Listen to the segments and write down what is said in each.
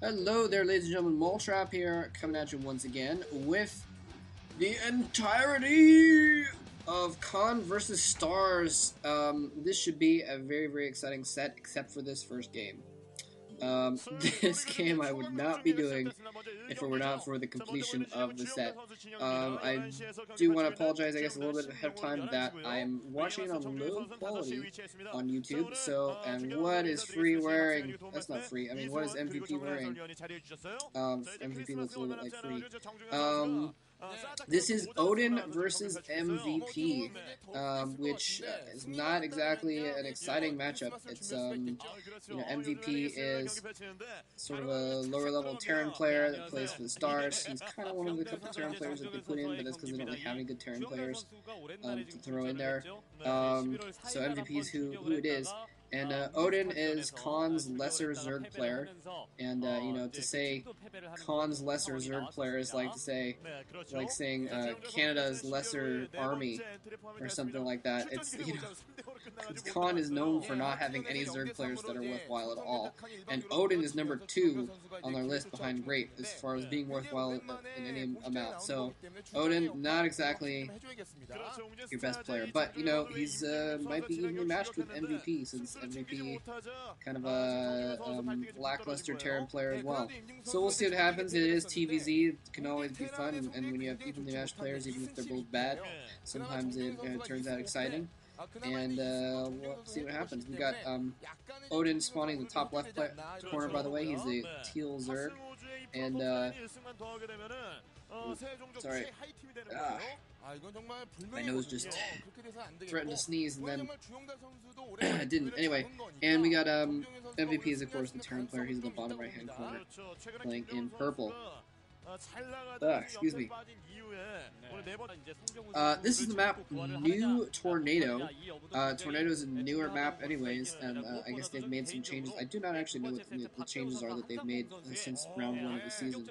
Hello there, ladies and gentlemen. Moletrap here, coming at you once again with the entirety of Khan versus Stars. This should be a very exciting set, except for this first game. This game I would not be doing if it were not for the completion of the set. I do want to apologize, I guess, a little bit ahead of time that I'm watching it on low quality on YouTube. So, and what is free wearing? That's not free. I mean, what is MVP wearing? MVP looks a little bit like free. This is Odin versus MVP, which is not exactly an exciting matchup. It's MVP is sort of a lower level Terran player that plays for the Stars. He's kind of one of the couple Terran players that they put in, but that's because they don't really have any good Terran players to throw in there. So MVP is who it is. And Odin is Khan's lesser Zerg player, and to say Khan's lesser Zerg player is like saying Canada's lesser army or something like that. It's Khan is known for not having any Zerg players that are worthwhile at all, and Odin is number 2 on their list behind Great as far as being worthwhile in any amount. So Odin, not exactly your best player, but he's might be evenly matched with MVP, since MVP kind of a lackluster Terran player as well. So we'll see what happens. It is TVZ. It can always be fun, and when you have evenly matched players, even if they're both bad, sometimes it turns out exciting. And we'll see what happens. We got Odin spawning in the top left corner, by the way. He's a Teal Zerg. And, sorry. My nose just threatened to sneeze, and then I didn't. Anyway, and we got MVP is, of course, the Terran player. He's in the bottom right-hand corner, playing in purple. Excuse me. This is the map New Tornado. Tornado is a newer map anyways, and I guess they've made some changes. I do not actually know what the changes are that they've made since round 1 of the season,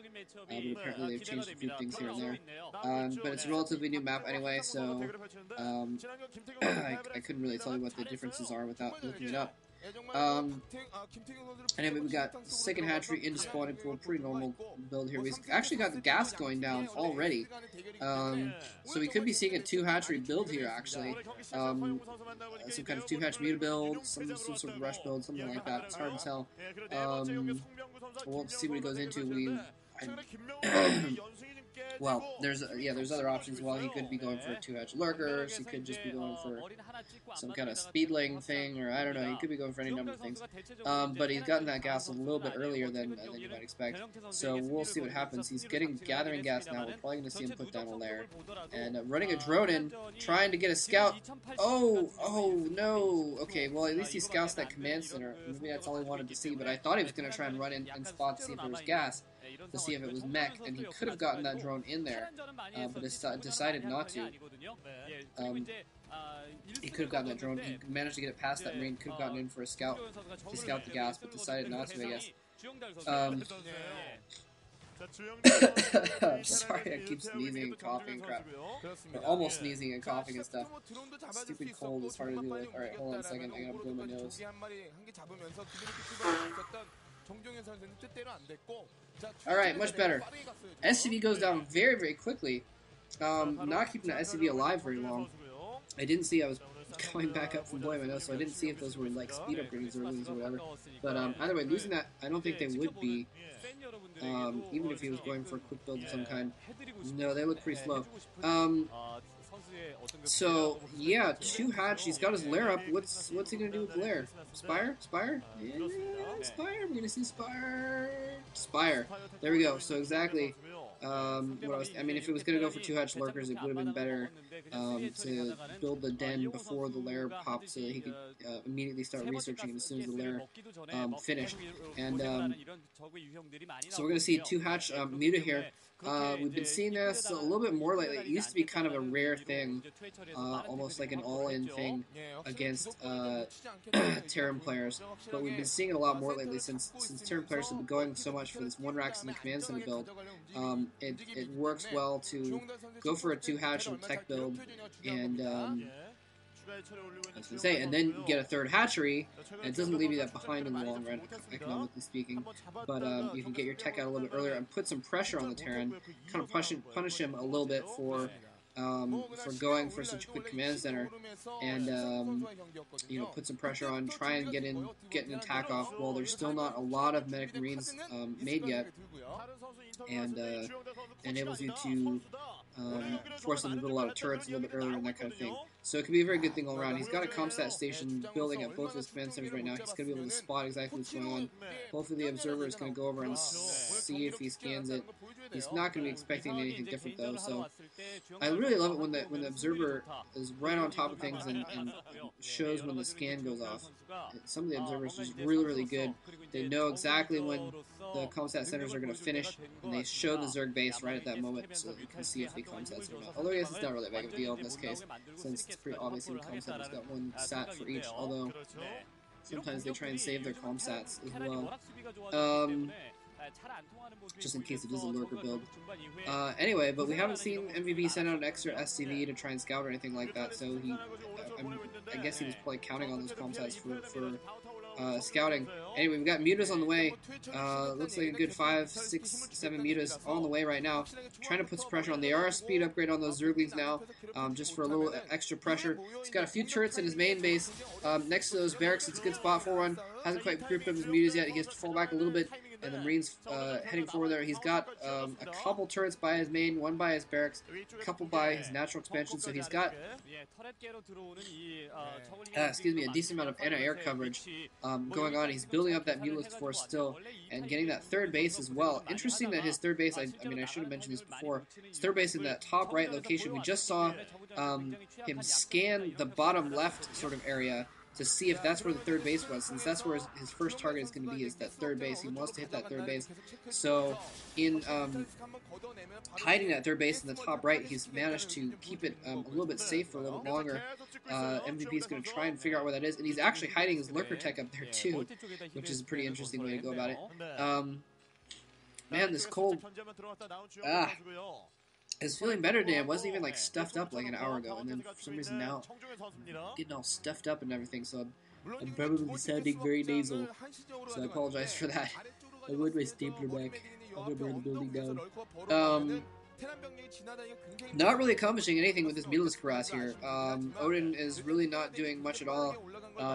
but apparently they've changed a few things here and there. But it's a relatively new map anyway, so I couldn't really tell you what the differences are without looking it up. Anyway, we got second hatchery into spawning pool, pretty normal build here. We actually got the gas going down already, so we could be seeing a 2 hatchery build here actually. Some kind of 2 hatch muta build, some sort of rush build, something like that. It's hard to tell. We'll see what he goes into. Well, there's other options. Well, he could be going for 2 hatch lurkers. He could just be going for some kind of speedling thing, or I don't know. He could be going for any number of things. But he's gotten that gas a little bit earlier than you might expect. So we'll see what happens. He's gathering gas now. We're probably going to see him put down a lair and running a drone in, trying to get a scout. Oh no. Okay, well at least he scouts that command center. Maybe that's all he wanted to see. But I thought he was going to try and run in and spot to see if there was gas, to see if it was mech, and he could have gotten that drone in there, but decided not to. He could have gotten that drone. He managed to get it past that marine. Could have gotten in for a scout to scout the gas, but decided not to, I guess. I'm sorry, I keep sneezing and coughing and crap. Or almost sneezing and coughing and stuff. Stupid cold is hard to deal with. Alright, hold on a second. I gotta blow my nose. Alright, much better. SCV goes down very quickly. Not keeping the SCV alive very long. I didn't see, I was going back up from blowing my nose, so I didn't see if those were like speed upgrades or losing or whatever. But either way, losing that, I don't think they would be, even if he was going for a quick build of some kind. No, they look pretty slow. So yeah, 2 hatch. He's got his lair up. What's he gonna do with the lair? Spire? Yeah, Spire. We're gonna see Spire. There we go. So exactly. I mean, if it was gonna go for 2 hatch lurkers, it would have been better to build the den before the lair popped, so that he could immediately start researching it as soon as the lair finished. And so we're gonna see 2 hatch muta here. We've been seeing this a little bit more lately. It used to be kind of a rare thing, almost like an all-in thing against Terran players, but we've been seeing it a lot more lately since Terran players have been going so much for this 1 racks in the command center build. It works well to go for a 2 hatch or tech build and I was going to say, and then get a third hatchery, and it doesn't leave you that behind in the long run, economically speaking. But you can get your tech out a little bit earlier and put some pressure on the Terran, kind of punish him a little bit for going for such a quick command center, and put some pressure on, try and get an attack off. Well, there's still not a lot of medic marines made yet, and enables you to force them to build a lot of turrets a little bit earlier and that kind of thing. So it could be a very good thing all around. He's got a comstat station building at both of his command centers right now. He's going to be able to spot exactly what's going on. Hopefully the observer is going to go over and see if he scans it. He's not going to be expecting anything different though. So I really love it when the observer is right on top of things and shows when the scan goes off. Some of the observers are just really good. They know exactly when the comstat centers are going to finish, and they show the Zerg base right at that moment, so you can see if they comsats or not. Although I guess it's not really a big of a deal in this case, since it's pretty obvious the comsat has got one sat for each, although sometimes they try and save their comsats as well. Just in case it is a lurker build. Anyway, but we haven't seen MVP send out an extra SCV to try and scout or anything like that, so I guess he was probably counting on those comsats for scouting. Anyway, we've got mutas on the way. Looks like a good 5, 6, 7 mutas on the way right now. Trying to put some pressure on. They are a speed upgrade on those Zerglings now, just for a little extra pressure. He's got a few turrets in his main base. Next to those barracks, it's a good spot for one. Hasn't quite grouped up his mutas yet. He has to fall back a little bit, and the Marines heading forward there. He's got a couple turrets by his main, one by his barracks, a couple by his natural expansion, so he's got a decent amount of anti-air coverage going on. He's building up that mutalist force still and getting that third base as well. Interesting that his third base, I mean, I should have mentioned this before, his third base in that top right location. We just saw him scan the bottom left sort of area to see if that's where the third base was, since that's where his first target is going to be, is that third base. He wants to hit that third base. So in hiding that third base in the top right, he's managed to keep it a little bit safe for a little bit longer. MVP is going to try and figure out where that is, and he's actually hiding his lurker tech up there too, which is a pretty interesting way to go about it. Man, this cold is feeling better today. I wasn't even like stuffed up like an hour ago, and then for some reason now I'm getting all stuffed up and everything, so I'm probably sounding very nasal, so I apologize for that. I would my stapler back. I'm gonna burn the building down. Not really accomplishing anything with this mutalist harass here. Odin is really not doing much at all.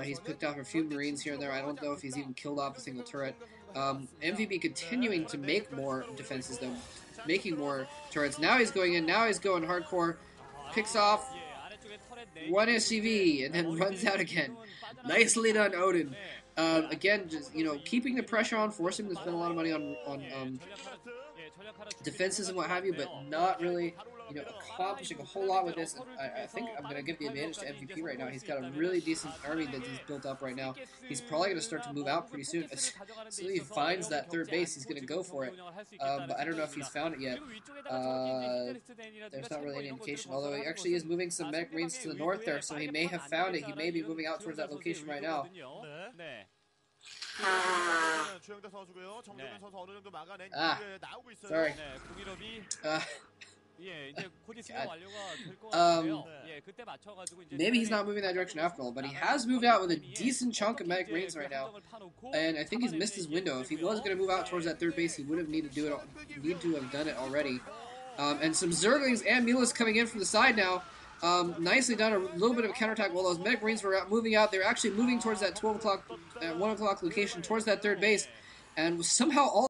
He's picked off a few Marines here and there. I don't know if he's even killed off a single turret. MVP continuing to make more defenses though, making more turrets. Now he's going in, now he's going hardcore, picks off one SCV and then runs out again. Nicely done, Odin. Again, just, keeping the pressure on, forcing him to spend a lot of money on defenses and what have you, but not really, accomplishing a whole lot with this. I think I'm going to give the advantage to MVP right now. He's got a really decent army that he's built up right now. He's probably going to start to move out pretty soon. As soon as he finds that third base, he's going to go for it. But I don't know if he's found it yet. There's not really any indication, although he actually is moving some medic marines to the north there, so he may have found it. He may be moving out towards that location right now. Sorry. Maybe he's not moving that direction after all, but he has moved out with a decent chunk of medic marines right now, and I think he's missed his window. If he was going to move out towards that third base, he would have need to have done it already. And some Zerglings and Mulas coming in from the side now. Nicely done, a little bit of a counterattack. While those medic marines were moving out, they were actually moving towards that 1 o'clock location, towards that third base, and somehow all